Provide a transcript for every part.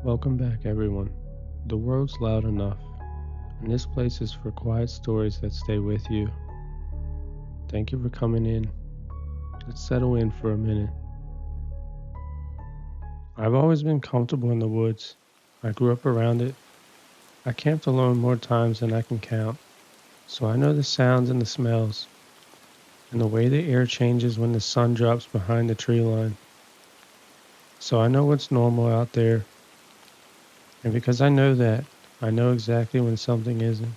Welcome back, everyone. The world's loud enough, and this place is for quiet stories that stay with you. Thank you for coming in. Let's settle in for a minute. I've always been comfortable in the woods. I grew up around it. I camped alone more times than I can count, so I know the sounds and the smells, and the way the air changes when the sun drops behind the tree line. So I know what's normal out there, and because I know that, I know exactly when something isn't.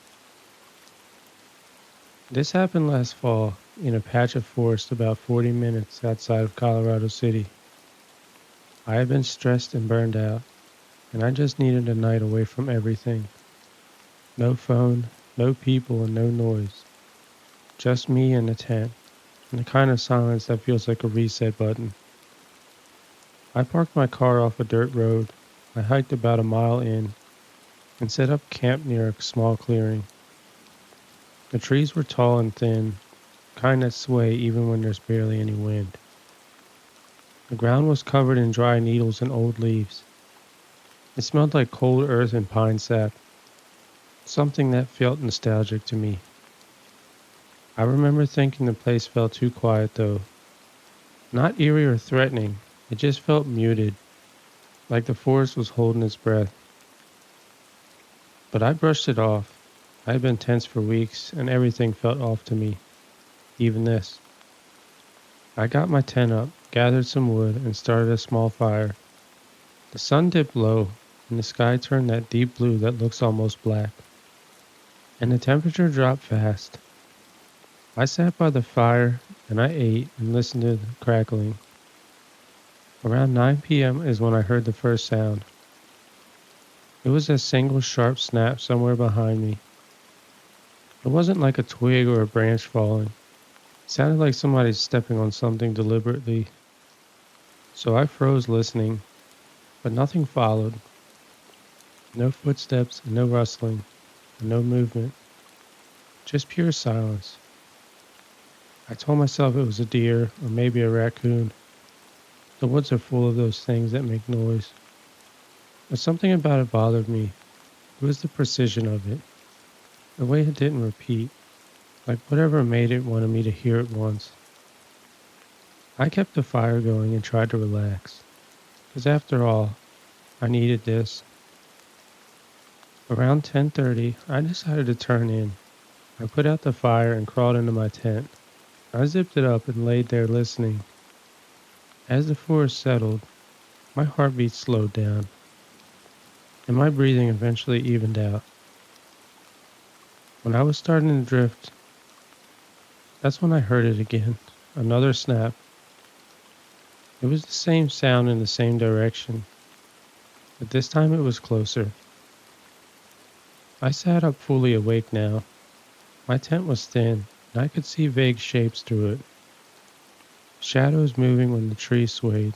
This happened last fall in a patch of forest about 40 minutes outside of Colorado City. I had been stressed and burned out, and I just needed a night away from everything. No phone, no people, and no noise. Just me and the tent, and the kind of silence that feels like a reset button. I parked my car off a dirt road. I hiked about a mile in and set up camp near a small clearing. The trees were tall and thin, kind that sway even when there's barely any wind. The ground was covered in dry needles and old leaves. It smelled like cold earth and pine sap, something that felt nostalgic to me. I remember thinking the place felt too quiet though. Not eerie or threatening, it just felt muted, like the forest was holding its breath. But I brushed it off. I had been tense for weeks, and everything felt off to me, even this. I got my tent up, gathered some wood, and started a small fire. The sun dipped low, and the sky turned that deep blue that looks almost black. And the temperature dropped fast. I sat by the fire, and I ate and listened to the crackling. Around 9 p.m. is when I heard the first sound. It was a single sharp snap somewhere behind me. It wasn't like a twig or a branch falling. It sounded like somebody stepping on something deliberately. So I froze listening, but nothing followed. No footsteps, and no rustling, and no movement. Just pure silence. I told myself it was a deer or maybe a raccoon. The woods are full of those things that make noise. But something about it bothered me. It was the precision of it, the way it didn't repeat, like whatever made it wanted me to hear it once. I kept the fire going and tried to relax, because after all, I needed this. Around 10:30, I decided to turn in. I put out the fire and crawled into my tent. I zipped it up and laid there listening. As the forest settled, my heartbeat slowed down, and my breathing eventually evened out. When I was starting to drift, that's when I heard it again. Another snap. It was the same sound in the same direction, but this time it was closer. I sat up fully awake now. My tent was thin, and I could see vague shapes through it. Shadows moving when the trees swayed,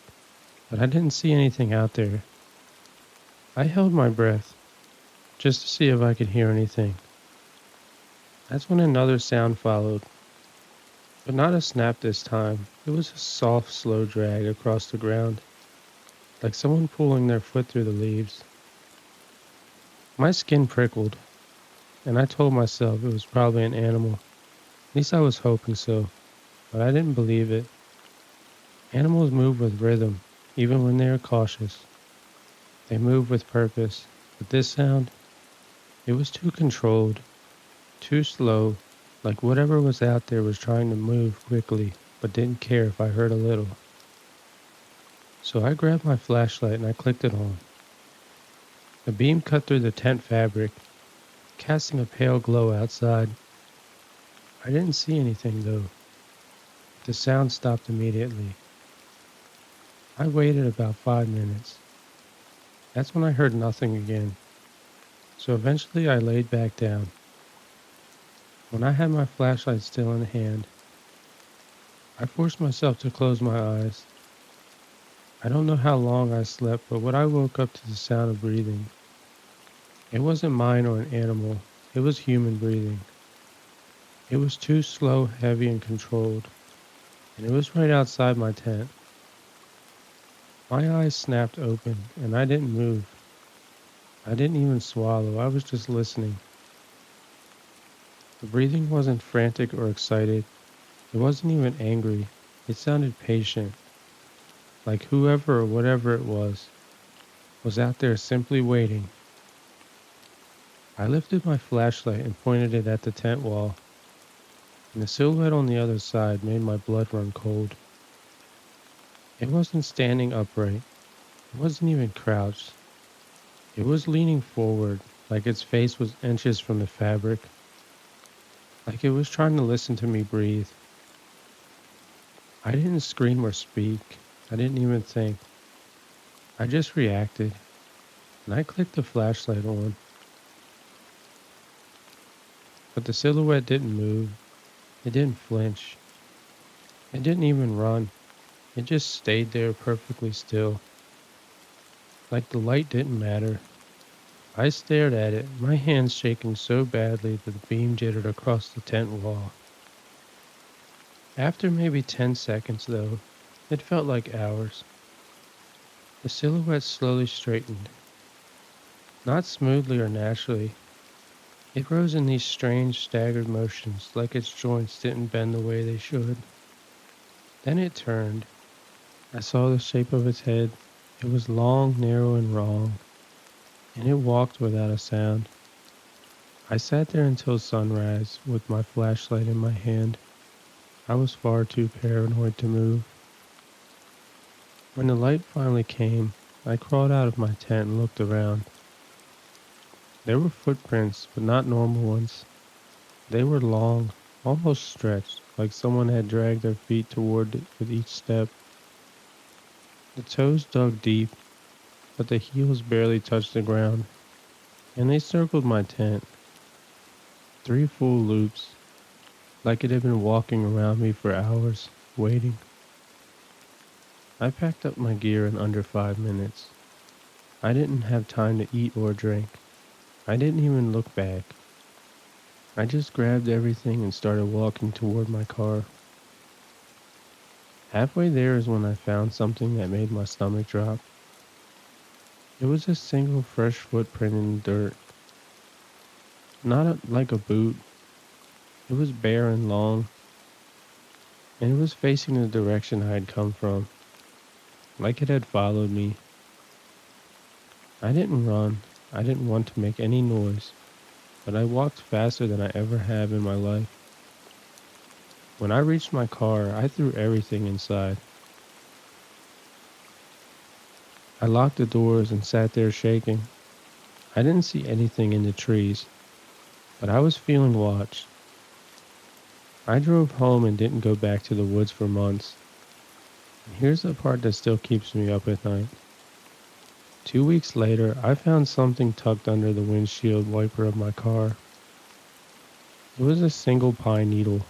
but I didn't see anything out there. I held my breath, just to see if I could hear anything. That's when another sound followed, but not a snap this time. It was a soft, slow drag across the ground, like someone pulling their foot through the leaves. My skin prickled, and I told myself it was probably an animal. At least I was hoping so, but I didn't believe it. Animals move with rhythm, even when they are cautious. They move with purpose, but this sound, it was too controlled, too slow, like whatever was out there was trying to move quickly, but didn't care if I heard a little. So I grabbed my flashlight and I clicked it on. The beam cut through the tent fabric, casting a pale glow outside. I didn't see anything though. The sound stopped immediately. I waited about 5 minutes. That's when I heard nothing again. So eventually I laid back down. When I had my flashlight still in hand, I forced myself to close my eyes. I don't know how long I slept, but when I woke up to the sound of breathing, it wasn't mine or an animal, it was human breathing. It was too slow, heavy, and controlled, and it was right outside my tent. My eyes snapped open, and I didn't move. I didn't even swallow, I was just listening. The breathing wasn't frantic or excited, it wasn't even angry. It sounded patient, like whoever or whatever it was out there simply waiting. I lifted my flashlight and pointed it at the tent wall, and the silhouette on the other side made my blood run cold. It wasn't standing upright, it wasn't even crouched. It was leaning forward, like its face was inches from the fabric, like it was trying to listen to me breathe. I didn't scream or speak. I didn't even think. I just reacted, and I clicked the flashlight on. But the silhouette didn't move. It didn't flinch. It didn't even run. It just stayed there perfectly still, like the light didn't matter. I stared at it, my hands shaking so badly that the beam jittered across the tent wall. After maybe 10 seconds, though, it felt like hours. The silhouette slowly straightened, not smoothly or naturally. It rose in these strange, staggered motions, like its joints didn't bend the way they should. Then it turned. I saw the shape of its head. It was long, narrow, and wrong, and it walked without a sound. I sat there until sunrise, with my flashlight in my hand. I was far too paranoid to move. When the light finally came, I crawled out of my tent and looked around. There were footprints, but not normal ones. They were long, almost stretched, like someone had dragged their feet toward it with each step. The toes dug deep, but the heels barely touched the ground, and they circled my tent, 3 full loops, like it had been walking around me for hours, waiting. I packed up my gear in under 5 minutes. I didn't have time to eat or drink. I didn't even look back. I just grabbed everything and started walking toward my car. Halfway there is when I found something that made my stomach drop. It was a single fresh footprint in the dirt, like a boot. It was bare and long, and it was facing the direction I had come from, like it had followed me. I didn't run. I didn't want to make any noise, but I walked faster than I ever have in my life. When I reached my car, I threw everything inside. I locked the doors and sat there shaking. I didn't see anything in the trees, but I was feeling watched. I drove home and didn't go back to the woods for months. And here's the part that still keeps me up at night. 2 weeks later, I found something tucked under the windshield wiper of my car. It was a single pine needle,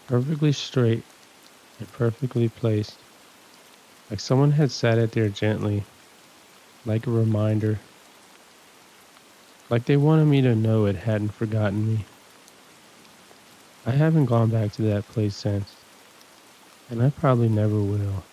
perfectly straight and perfectly placed, like someone had sat it there gently, like a reminder, like they wanted me to know it hadn't forgotten me. I haven't gone back to that place since, and I probably never will.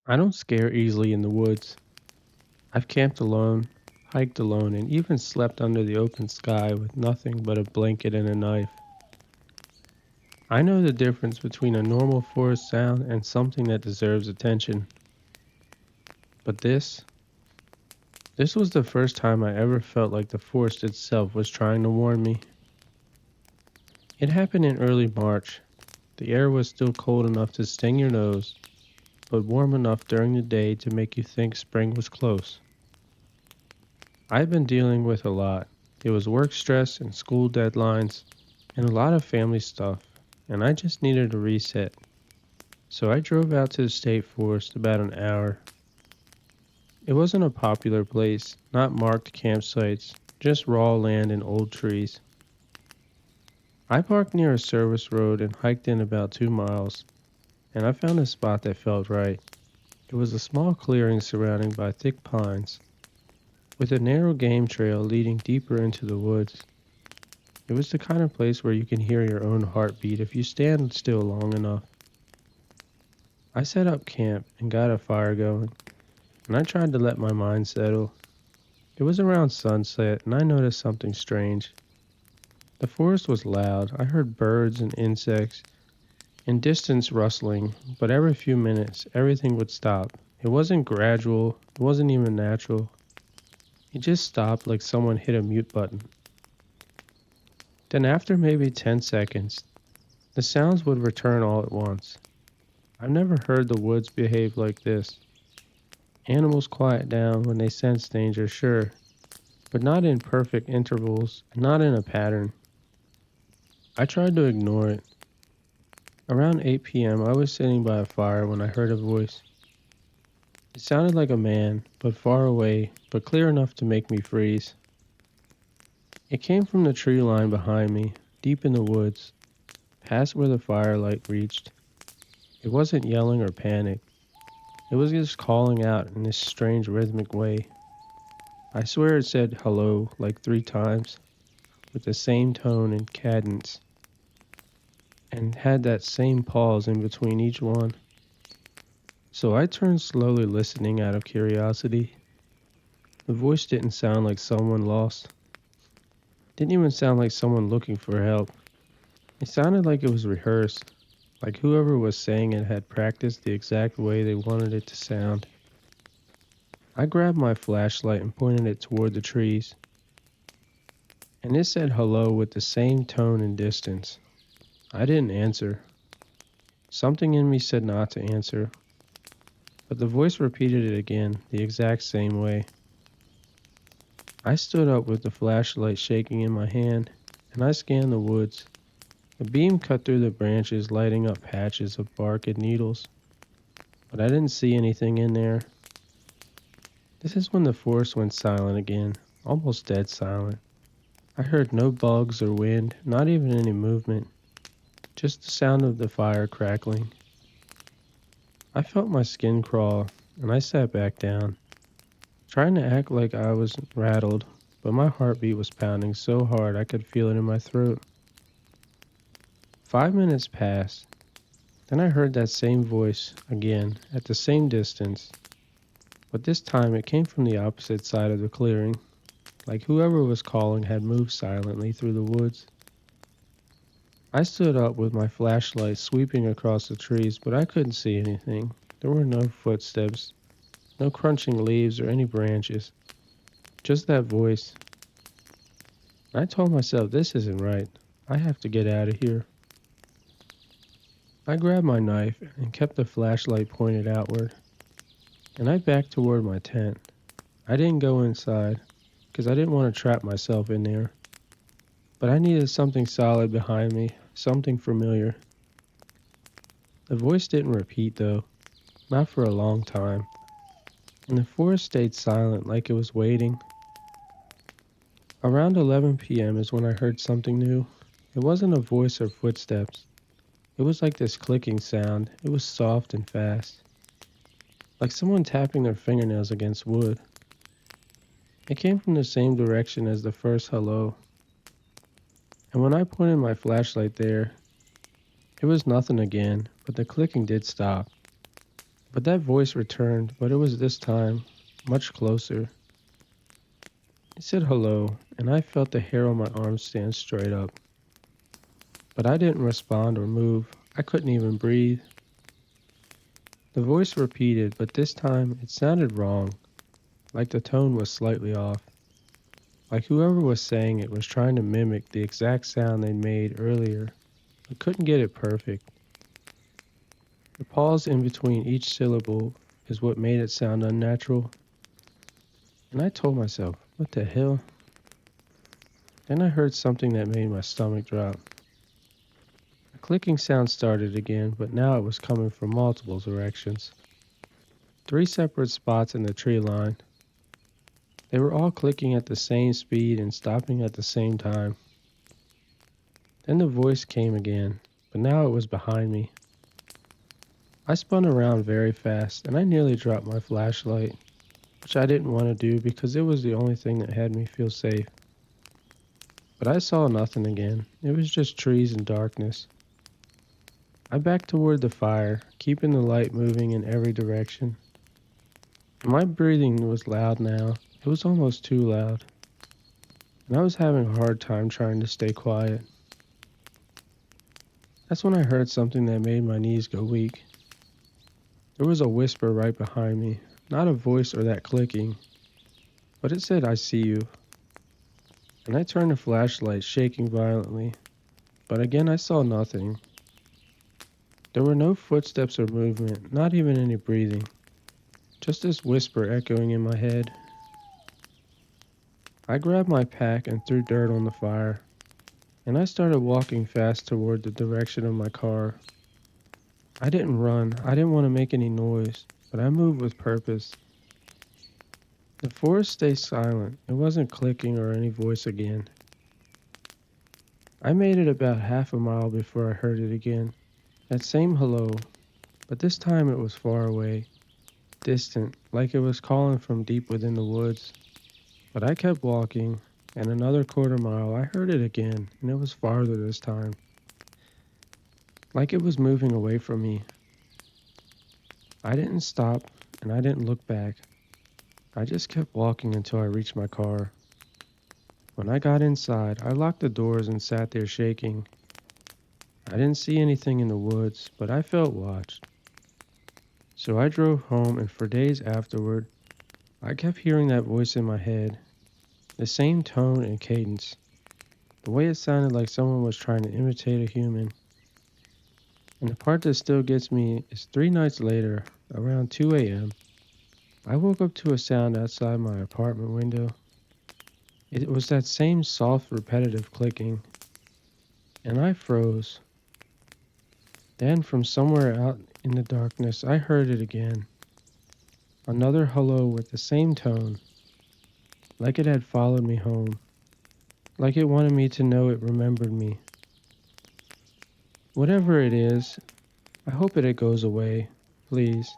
I don't scare easily in the woods. I've camped alone, hiked alone, and even slept under the open sky with nothing but a blanket and a knife. I know the difference between a normal forest sound and something that deserves attention. But this was the first time I ever felt like the forest itself was trying to warn me. It happened in early March. The air was still cold enough to sting your nose, but warm enough during the day to make you think spring was close. I've been dealing with a lot. It was work stress and school deadlines and a lot of family stuff, and I just needed a reset. So I drove out to the state forest about an hour. It wasn't a popular place, not marked campsites, just raw land and old trees. I parked near a service road and hiked in about 2 miles, and I found a spot that felt right. It was a small clearing surrounded by thick pines, with a narrow game trail leading deeper into the woods. It was the kind of place where you can hear your own heartbeat if you stand still long enough. I set up camp and got a fire going, and I tried to let my mind settle. It was around sunset, and I noticed something strange. The forest was loud. I heard birds and insects and distant rustling, but every few minutes, everything would stop. It wasn't gradual, it wasn't even natural. It just stopped like someone hit a mute button. Then, after maybe 10 seconds, the sounds would return all at once. I've never heard the woods behave like this. Animals quiet down when they sense danger, sure, but not in perfect intervals, and not in a pattern. I tried to ignore it. Around 8 p.m., I was sitting by a fire when I heard a voice. It sounded like a man, but far away, but clear enough to make me freeze. It came from the tree line behind me, deep in the woods, past where the firelight reached. It wasn't yelling or panic. It was just calling out in this strange rhythmic way. I swear it said hello like 3 times, with the same tone and cadence, and had that same pause in between each one. So I turned slowly, listening out of curiosity. The voice didn't sound like someone lost. Didn't even sound like someone looking for help. It sounded like it was rehearsed, like whoever was saying it had practiced the exact way they wanted it to sound. I grabbed my flashlight and pointed it toward the trees, and it said hello with the same tone and distance. I didn't answer. Something in me said not to answer, but the voice repeated it again, the exact same way. I stood up with the flashlight shaking in my hand, and I scanned the woods. The beam cut through the branches, lighting up patches of bark and needles, but I didn't see anything in there. This is when the forest went silent again, almost dead silent. I heard no bugs or wind, not even any movement, just the sound of the fire crackling. I felt my skin crawl, and I sat back down, trying to act like I wasn't rattled, but my heartbeat was pounding so hard I could feel it in my throat. 5 minutes passed. Then I heard that same voice again, at the same distance, but this time it came from the opposite side of the clearing, like whoever was calling had moved silently through the woods. I stood up with my flashlight sweeping across the trees, but I couldn't see anything. There were no footsteps, no crunching leaves or any branches, just that voice. I told myself this isn't right. I have to get out of here. I grabbed my knife and kept the flashlight pointed outward, and I backed toward my tent. I didn't go inside, because I didn't want to trap myself in there. But I needed something solid behind me, something familiar. The voice didn't repeat, though, not for a long time, and the forest stayed silent like it was waiting. Around 11 p.m. is when I heard something new. It wasn't a voice or footsteps. It was like this clicking sound. It was soft and fast, like someone tapping their fingernails against wood. It came from the same direction as the first hello, and when I pointed my flashlight there, it was nothing again, but the clicking did stop. But that voice returned, but it was this time much closer. It said hello, and I felt the hair on my arm stand straight up. But I didn't respond or move. I couldn't even breathe. The voice repeated, but this time it sounded wrong, like the tone was slightly off. Like whoever was saying it was trying to mimic the exact sound they'd made earlier, but couldn't get it perfect. The pause in between each syllable is what made it sound unnatural, and I told myself, what the hell? Then I heard something that made my stomach drop. A clicking sound started again, but now it was coming from multiple directions. Three separate spots in the tree line. They were all clicking at the same speed and stopping at the same time. Then the voice came again, but now it was behind me. I spun around very fast and I nearly dropped my flashlight, which I didn't want to do because it was the only thing that had me feel safe. But I saw nothing again. It was just trees and darkness. I backed toward the fire, keeping the light moving in every direction. My breathing was loud now. It was almost too loud. And I was having a hard time trying to stay quiet. That's when I heard something that made my knees go weak. There was a whisper right behind me, not a voice or that clicking, but it said, "I see you." And I turned the flashlight, shaking violently, but again I saw nothing. There were no footsteps or movement, not even any breathing, just this whisper echoing in my head. I grabbed my pack and threw dirt on the fire, and I started walking fast toward the direction of my car. I didn't run, I didn't want to make any noise, but I moved with purpose. The forest stayed silent. It wasn't clicking or any voice again. I made it about half a mile before I heard it again. That same hello, but this time it was far away, distant, like it was calling from deep within the woods. But I kept walking, and another quarter mile I heard it again, and it was farther this time, like it was moving away from me. I didn't stop, and I didn't look back. I just kept walking until I reached my car. When I got inside, I locked the doors and sat there shaking. I didn't see anything in the woods, but I felt watched. So I drove home, and for days afterward, I kept hearing that voice in my head, the same tone and cadence, the way it sounded like someone was trying to imitate a human. And the part that still gets me is 3 nights later, around 2 a.m., I woke up to a sound outside my apartment window. It was that same soft, repetitive clicking, and I froze. Then, from somewhere out in the darkness, I heard it again. Another hello with the same tone, like it had followed me home, like it wanted me to know it remembered me. Whatever it is, I hope it goes away, please.